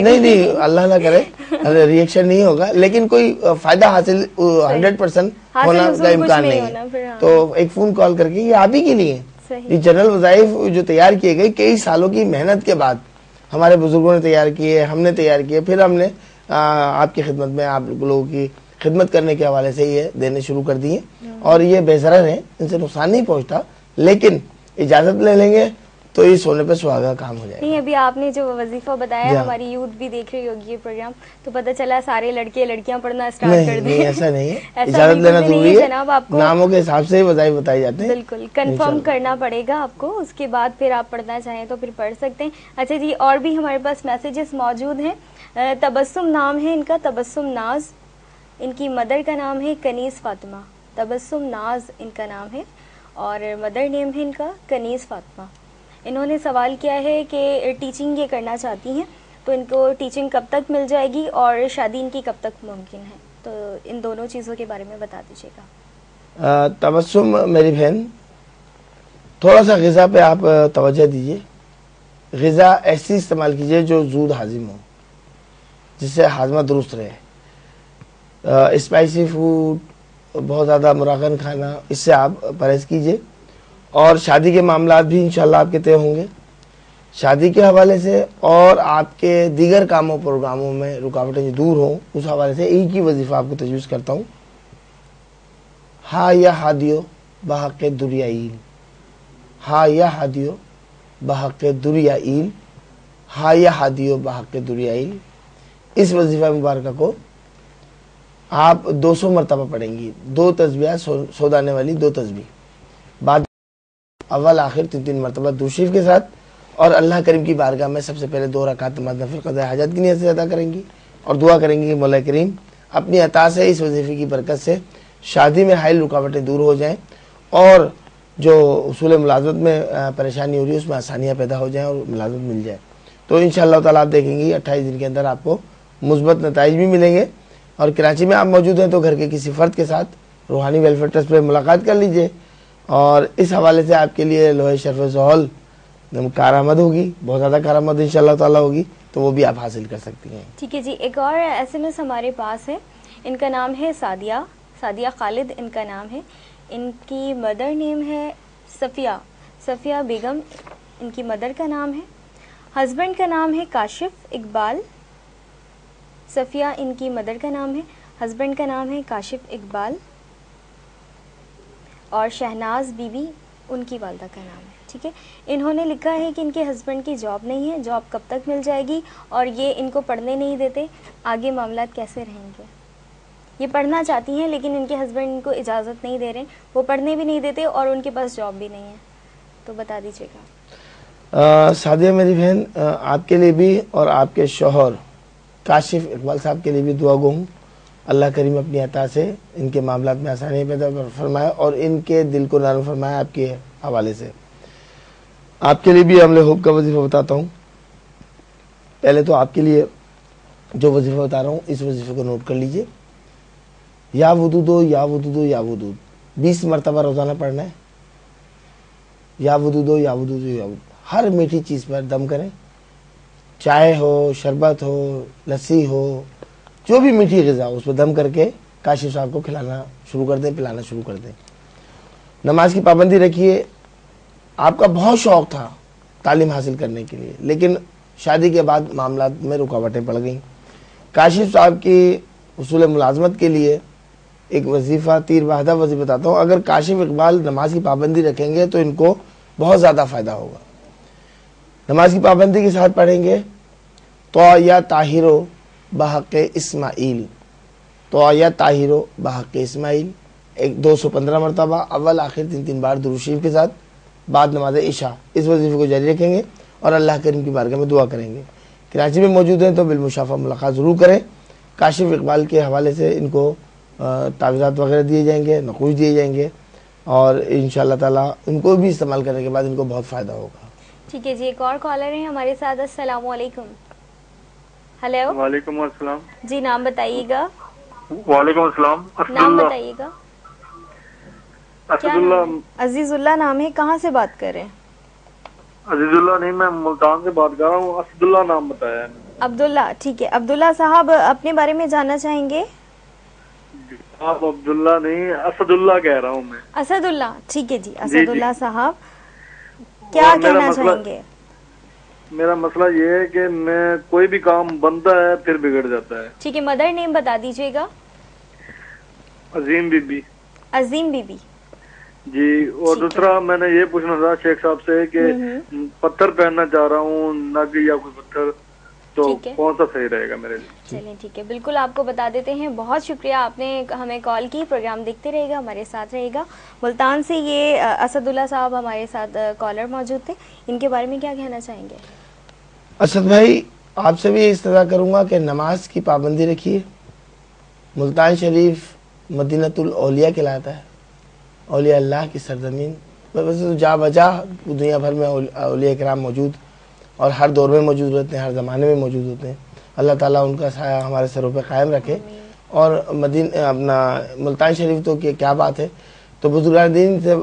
نہیں اللہ نہ کرے ریئیکشن نہیں ہوگا، لیکن کوئی فائدہ حاصل 100% ہونا کا امکان نہیں ہے. تو ایک فون کال کر کے یہ آپ ہی کے لیے یہ جنرل وظائف جو تیار کیے گئے کئی سالوں کی محنت کے بعد ہمارے بزرگوں نے تیار کیے، ہم نے تیار کیے، پھر ہم نے آپ کی خدمت میں آپ لوگوں کی خدمت کرنے کے حوالے سے یہ دینے شروع کر دیے. اور یہ بے ضرر ہیں، ان سے نقصان نہیں پہنچتا، لیکن اجازت لے لیں گے تو یہ سونے پہ سہاگا کام ہو جائے گا. نہیں ابھی آپ نے جو وظیفہ بتایا ہماری یوتھ بھی دیکھ رہی ہوگی یہ پروگرام، تو پتہ چلا سارے لڑکے لڑکیاں پڑھنا اسٹارٹ کر دیں. نہیں ایسا نہیں ہے، اجازت لینا ضروری ہے جناب. آپ کو ناموں کے حساب سے وظائف بتائی جاتے ہیں. بالکل کنفرم کرنا پڑے گا آپ کو، اس کے بعد پھر آپ پڑھنا چاہیں تو پھر پڑھ سکتے ہیں. اچھا جی، اور بھی ہمارے پاس میسیجز موجود ہیں. تبسم نام ہے ان کا، تبسم ناز. ان کی مدر کا نام ہے کنیز فاطمہ. تبسم ناز ان کا نام ہے اور مدر نیم ہے ان کا کنیز فاطمہ. انہوں نے سوال کیا ہے کہ ٹیچنگ یہ کرنا چاہتی ہیں تو ان کو ٹیچنگ کب تک مل جائے گی اور شادی ان کی کب تک ممکن ہے، تو ان دونوں چیزوں کے بارے میں بتا دیجیے گا. تبسم میری بہن، تھوڑا سا غذا پہ آپ توجہ دیجیے. غذا ایسی استعمال کیجیے جو زود ہاضم ہو، جس سے ہاضمہ درست رہے. اسپائسی فوڈ، بہت زیادہ مراغن کھانا، اس سے آپ پرہیز کیجیے. اور شادی کے معاملات بھی انشاءاللہ آپ کے طے ہوں گے. شادی کے حوالے سے اور آپ کے دیگر کاموں پروگراموں میں رکاوٹیں جو دور ہوں، اس حوالے سے ایک ہی وظیفہ آپ کو تجویز کرتا ہوں. ہا یا ہادیو بحق دریائیل، ہا یا ہادیو بحق دریائیل، ہا یا ہادیو بحق دریائیل. اس وظیفہ مبارکہ کو آپ 200 مرتبہ پڑھیں گی. 2 تسبیحات سودانے والی 2 تسبیح، بعد اول آخر 3 مرتبہ درود شریف کے ساتھ، اور اللہ کریم کی بارگاہ میں سب سے پہلے 2 رکعت نماز نفل قضاء حاجت کی نیت سے ادا کریں گی اور دعا کریں گی کہ مولا کریم اپنی عطا سے اس وظیفے کی برکت سے شادی میں حائل رکاوٹیں دور ہو جائیں اور جو اصول ملازمت میں پریشانی ہو رہی ہے اس میں آسانیاں پیدا ہو جائیں اور ملازمت مل جائے. تو انشاءاللہ تعالیٰ آپ دیکھیں گے 28 دن کے اندر آپ کو مثبت نتائج بھی ملیں گے. اور کراچی میں آپ موجود ہیں تو گھر کے کسی فرد کے ساتھ روحانی ویلفیئر ٹرسٹ پہ ملاقات کر لیجئے اور اس حوالے سے آپ کے لیے لوہے شرف ظہول کارآمد ہوگی، بہت زیادہ کارآمد انشاءاللہ تعالیٰ ہوگی، تو وہ بھی آپ حاصل کر سکتی ہیں. ٹھیک ہے جی. ایک اور SMS ہمارے پاس ہے. ان کا نام ہے سعدیہ خالد ان کا نام ہے. ان کی مدر نیم ہے صفیہ بیگم. ان کی مدر کا نام ہے. ہسبینڈ کا نام ہے کاشف اقبال. صفیہ ان کی مدر کا نام ہے، ہسبینڈ کا نام ہے کاشف اقبال، اور شہناز بی بی ان کی والدہ کا نام ہے. ٹھیک ہے. انہوں نے لکھا ہے کہ ان کے ہسبینڈ کی جاب نہیں ہے، جاب کب تک مل جائے گی، اور یہ ان کو پڑھنے نہیں دیتے، آگے معاملات کیسے رہیں گے. یہ پڑھنا چاہتی ہیں لیکن ان کے ہسبینڈ ان کو اجازت نہیں دے رہے، وہ پڑھنے بھی نہیں دیتے اور ان کے پاس جاب بھی نہیں ہے، تو بتا دیجیے گا. سعدیہ میری بہن، آپ کے لیے بھی اور آپ کے شوہر کاشف اقبال صاحب کے لیے بھی دعا گو ہوں. اللہ کریم اپنی عطا سے ان کے معاملات میں آسانی پیدا فرمائے اور ان کے دل کو نرم فرمائے. آپ کے حوالے سے آپ کے لیے بھی عمل حب کا وظیفہ بتاتا ہوں. پہلے تو آپ کے لیے جو وظیفہ بتا رہا ہوں اس وظیفے کو نوٹ کر لیجئے. یا ودودو یا ودودو یا ودود 20 مرتبہ روزانہ پڑھنا ہے. یا ودودو یا ودودو یا ودود. ہر میٹھی چیز پر دم کریں، چائے ہو، شربت ہو، لسی ہو، جو بھی میٹھی غذا ہو اس پہ دم کر کے کاشف صاحب کو کھلانا شروع کر دیں، پلانا شروع کر دیں. نماز کی پابندی رکھیے. آپ کا بہت شوق تھا تعلیم حاصل کرنے کے لیے، لیکن شادی کے بعد معاملات میں رکاوٹیں پڑ گئیں. کاشف صاحب کی اصول ملازمت کے لیے ایک وظیفہ تیر واحدہ وظیفہ بتاتا ہوں. اگر کاشف اقبال نماز کی پابندی رکھیں گے تو ان کو بہت زیادہ فائدہ ہوگا. نماز کی پابندی کے ساتھ پڑھیں گے تو یا طاہرو بحق اسماعیل، تو یا طاہرو بحق اسماعیل 215 مرتبہ اول آخر 3 بار درود شریف کے ساتھ بعد نماز عشاء. اس وظیفے کو جاری رکھیں گے اور اللہ کریم کی بارگاہ میں دعا کریں گے. کراچی میں موجود ہیں تو بالمشافہ ملاقات ضرور کریں. کاشف اقبال کے حوالے سے ان کو تعویذات وغیرہ دیے جائیں گے، نقوش دیے جائیں گے اور انشاءاللہ تعالیٰ ان کو بھی استعمال کرنے کے بعد ان کو بہت فائدہ ہوگا. ٹھیک ہے جی. ایک اور کالر ہیں ہمارے ساتھ. السلام علیکم. ہیلو. وعلیکم السلام. جی نام بتائیے گا. وعلیکم السلام. نام بتائیے گا. اسد اللہ. عزیز اللہ نام ہے. کہاں سے بات کر رہے ہیں؟ عزیز اللہ نہیں، میں ملتان سے بات کر رہا ہوں. اسد اللہ نام بتایا ہے. عبداللہ، ٹھیک ہے عبداللہ صاحب اپنے بارے میں جاننا چاہیں گے؟ آپ عبداللہ نہیں، اسد اللہ کہہ رہا ہوں میں. اسد اللہ، ٹھیک ہے جی جی اسد جی. اللہ صاحب کیا اور کہنا چاہیں گے؟ میرا مسئلہ یہ ہے کہ میں کوئی بھی کام بنتا ہے پھر بگڑ جاتا ہے. ٹھیک ہے، مدر نیم بتا دیجیے گا. عظیم بی بی. عظیم بی بی. جی. اور ٹھیک ہے. دوسرا میں نے یہ پوچھنا تھا شیخ صاحب سے کہ پتھر پہننا چاہ رہا ہوں، نگ یا کوئی پتھر، تو ٹھیک ہے. کون سا صحیح رہے گا میرے لیے؟ چلیں ٹھیک ہے، بالکل آپ کو بتا دیتے ہیں. بہت شکریہ آپ نے ہمیں کال کی. پروگرام دیکھتے رہے گا، ہمارے ساتھ رہے گا. ملتان سے یہ اسد اللہ صاحب ہمارے ساتھ کالر موجود تھے. ان کے بارے میں کیا کہنا چاہیں گے؟ اسد بھائی آپ سے بھی استدعا کروں گا کہ نماز کی پابندی رکھیے. ملتان شریف مدینۃ الاولیاء کہلاتا ہے، اولیاء اللہ کی سرزمین. ویسے تو جا بجا دنیا بھر میں اولیاء کرام موجود اور ہر دور میں موجود رہتے ہیں، ہر زمانے میں موجود ہوتے ہیں. اللہ تعالیٰ ان کا سایہ ہمارے سروں پہ قائم رکھے. اور اپنا ملتان شریف تو کیا بات ہے. تو بزرگان دین سے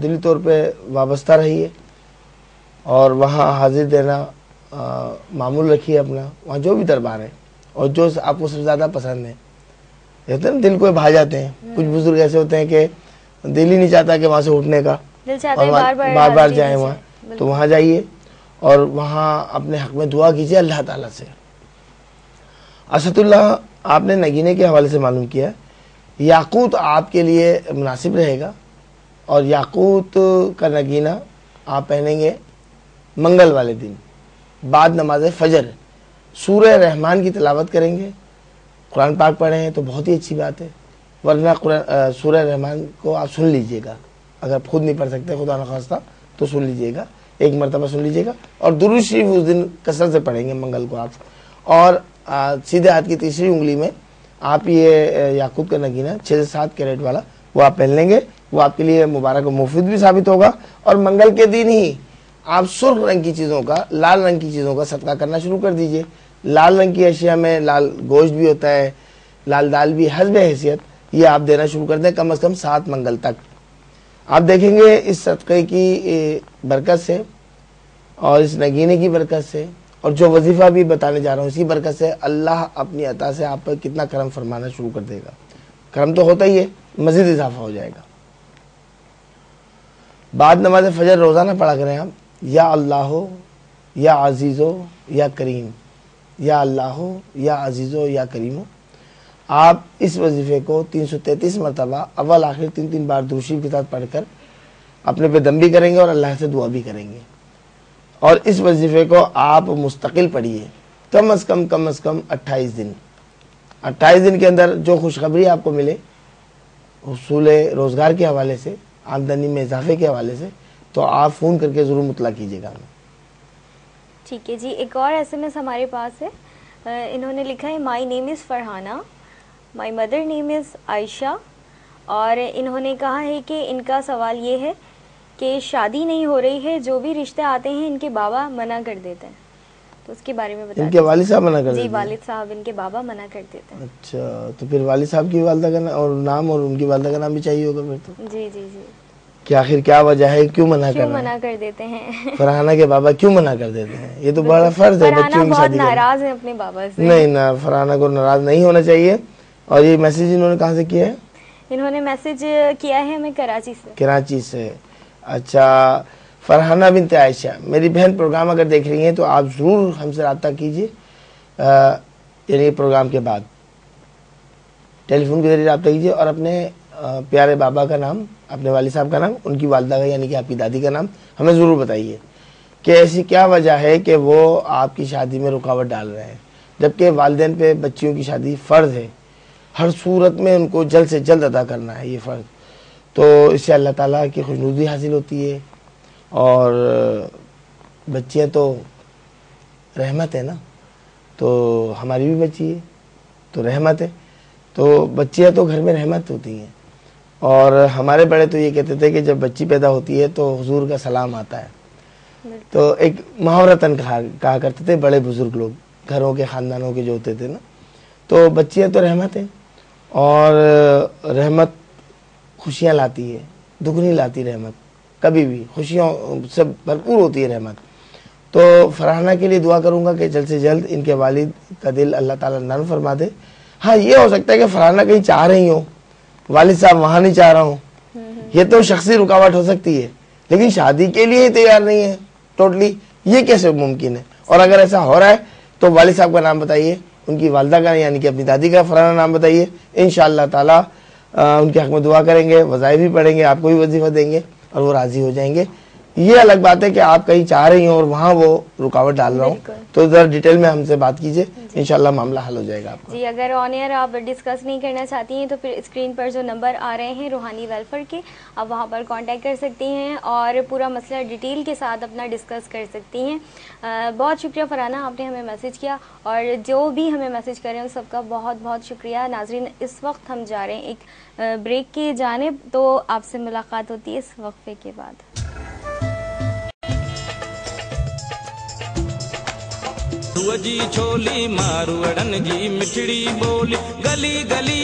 دلی طور پہ وابستہ رہیے اور وہاں حاضر دینا معمول رکھیے اپنا. وہاں جو بھی دربار ہے اور جو آپ کو سب سے زیادہ پسند ہے، کہتے ہیں دل کو بھا جاتے ہیں. کچھ بزرگ ایسے ہوتے ہیں کہ دل ہی نہیں چاہتا کہ وہاں سے اٹھنے کا، اور بار بار جائیں وہاں. تو وہاں جائیے اور وہاں اپنے حق میں دعا کیجیے اللہ تعالیٰ سے. اسد اللہ آپ نے نگینے کے حوالے سے معلوم کیا، یاقوت آپ کے لیے مناسب رہے گا. اور یاقوت کا نگینہ آپ پہنیں گے منگل والے دن بعد نماز فجر. سورہ رحمان کی تلاوت کریں گے، قرآن پاک پڑھیں ہیں تو بہت ہی اچھی بات ہے. ورنہ سورہ رحمان کو آپ سن لیجئے گا، اگر خود نہیں پڑھ سکتے خدا نخواستہ تو سن لیجئے گا، ایک مرتبہ سن لیجئے گا. اور درود شریف اس دن کثرت سے پڑھیں گے منگل کو آپ. اور سیدھے ہاتھ کی تیسری انگلی میں آپ یہ یاقوت کا نگینہ 6 سے 7 کیرٹ والا وہ آپ پہن لیں گے. وہ آپ کے لیے مبارک و مفید بھی ثابت ہوگا. اور منگل کے دن ہی آپ سرخ رنگ کی چیزوں کا، لال رنگ کی چیزوں کا صدقہ کرنا شروع کر دیجئے. لال رنگ کی اشیاء میں لال گوشت بھی ہوتا ہے، لال دال بھی، حسب حیثیت یہ آپ دینا شروع کر دیں کم از کم 7 منگل تک. آپ دیکھیں گے اس صدقے کی برکت سے اور اس نگینے کی برکت سے اور جو وظیفہ بھی بتانے جا رہا ہوں اسی برکت سے اللہ اپنی عطا سے آپ پر کتنا کرم فرمانا شروع کر دے گا. کرم تو ہوتا ہی ہے، مزید اضافہ ہو جائے گا. بعد نماز فجر روزانہ پڑھا کریں آپ یا اللہ ہو یا عزیز ہو یا کریم، یا اللہ ہو یا عزیز ہو یا کریم ہو. آپ اس وظیفے کو 333 مرتبہ اول آخر 3 بار درود شریف کے ساتھ پڑھ کر اپنے پہ دم بھی کریں گے اور اللہ سے دعا بھی کریں گے. اور اس وظیفے کو آپ مستقل پڑھیے کم از کم 28 دن. 28 دن کے اندر جو خوشخبری آپ کو ملے حصول روزگار کے حوالے سے، آمدنی میں اضافے کے حوالے سے، تو آپ فون کر کے ضرور مطلع کیجیے گا. ٹھیک ہے جی. ایک اور SMS ہمارے پاس ہے. انہوں نے لکھا ہے مائی نیم از فرحانہ، مائی مدر نیم از عائشہ. اور انہوں نے کہا ہے کہ ان کا سوال یہ ہے کہ شادی نہیں ہو رہی ہے، جو بھی رشتے آتے ہیں ان کے بابا منع کر دیتے ہیں، تو اس کے بارے میں بتائیں. ان کے والد صاحب منع کر دیتے ہیں؟ جی والد صاحب ان کے بابا منع کر دیتے ہیں. اچھا، تو پھر والد صاحب کی والدہ کا اور نام اور ان کی والدہ کا نام بھی چاہیے ہوگا پھر تو. جی جی جی. کہ آخر کیا وجہ ہے، کیوں منع کر دیتے ہیں؟ فرحانہ کے بابا کیوں منع کر دیتے ہیں؟ یہ تو بڑا فرض ہے بچوں کی شادی کرنا. ناراض ہیں اپنے بابا سے. نہیں نہ، فرحانہ کو ناراض نہیں ہونا چاہیے. اور یہ میسج انہوں نے کہاں سے کیا ہے؟ انہوں نے میسج کیا ہے ہمیں کراچی سے. کراچی سے. اچھا، فرحانہ بنت عائشہ میری بہن پروگرام اگر دیکھ رہی ہیں تو آپ ضرور ہم سے رابطہ کیجیے، یعنی پروگرام کے بعد ٹیلی فون کے ذریعے رابطہ کیجیے اور اپنے پیارے بابا کا نام، اپنے والد صاحب کا نام، ان کی والدہ کا یعنی کہ آپ کی دادی کا نام ہمیں ضرور بتائیے کہ ایسی کیا وجہ ہے کہ وہ آپ کی شادی میں رکاوٹ ڈال رہے ہیں، جبکہ والدین پہ بچیوں کی شادی فرض ہے. ہر صورت میں ان کو جلد سے جلد ادا کرنا ہے یہ فرض. تو اس سے اللہ تعالیٰ کی خوشنودی حاصل ہوتی ہے. اور بچیاں تو رحمت ہے نا، تو ہماری بھی بچی ہے تو رحمت ہے. تو بچیاں تو گھر میں رحمت ہوتی ہیں. اور ہمارے بڑے تو یہ کہتے تھے کہ جب بچی پیدا ہوتی ہے تو حضور کا سلام آتا ہے. تو ایک محاورتاً کہا کرتے تھے بڑے بزرگ لوگ گھروں کے خاندانوں کے جو ہوتے تھے نا. تو بچیاں تو رحمت ہیں اور رحمت خوشیاں لاتی ہے، دکھ نہیں لاتی رحمت. کبھی بھی خوشیوں سے بھرپور ہوتی ہے رحمت. تو فرحانہ کے لیے دعا کروں گا کہ جلد سے جلد ان کے والد کا دل اللہ تعالیٰ نرم فرما دے. ہاں یہ ہو سکتا ہے کہ فرحانہ کہیں چاہ رہی ہوں، والد صاحب وہاں نہیں چاہ رہا ہوں، یہ تو شخصی رکاوٹ ہو سکتی ہے، لیکن شادی کے لیے ہی تیار نہیں ہے ٹوٹلی، یہ کیسے ممکن ہے؟ اور اگر ایسا ہو رہا ہے تو والد صاحب کا نام بتائیے، ان کی والدہ کا یعنی کہ اپنی دادی کا فرحانہ نام بتائیے، انشاءاللہ تعالیٰ ان کے حق میں دعا کریں گے، وظائف بھی پڑھیں گے، آپ کو بھی وظیفہ دیں گے اور وہ راضی ہو جائیں گے. یہ الگ بات ہے کہ آپ کہیں چاہ رہی ہوں اور وہاں وہ رکاوٹ ڈال رہا ہوں، تو ذرا ڈیٹیل میں ہم سے بات کیجئے، انشاءاللہ معاملہ حل ہو جائے گا آپ کا. جی اگر آن ایئر آپ ڈسکس نہیں کرنا چاہتی ہیں تو پھر اسکرین پر جو نمبر آ رہے ہیں روحانی ویلفیئر کے، آپ وہاں پر کانٹیکٹ کر سکتی ہیں اور پورا مسئلہ ڈیٹیل کے ساتھ اپنا ڈسکس کر سکتی ہیں. بہت شکریہ فرحانہ، آپ نے ہمیں میسج کیا، اور جو بھی ہمیں میسج کر رہے ہیں سب کا بہت بہت شکریہ. ناظرین اس وقت ہم جا رہے ہیں ایک بریک کی جانب، تو آپ سے ملاقات ہوتی ہے اس وقفے کے بعد. جی چھولی ماروڑن جی مٹھڑی بولی، گلی گلی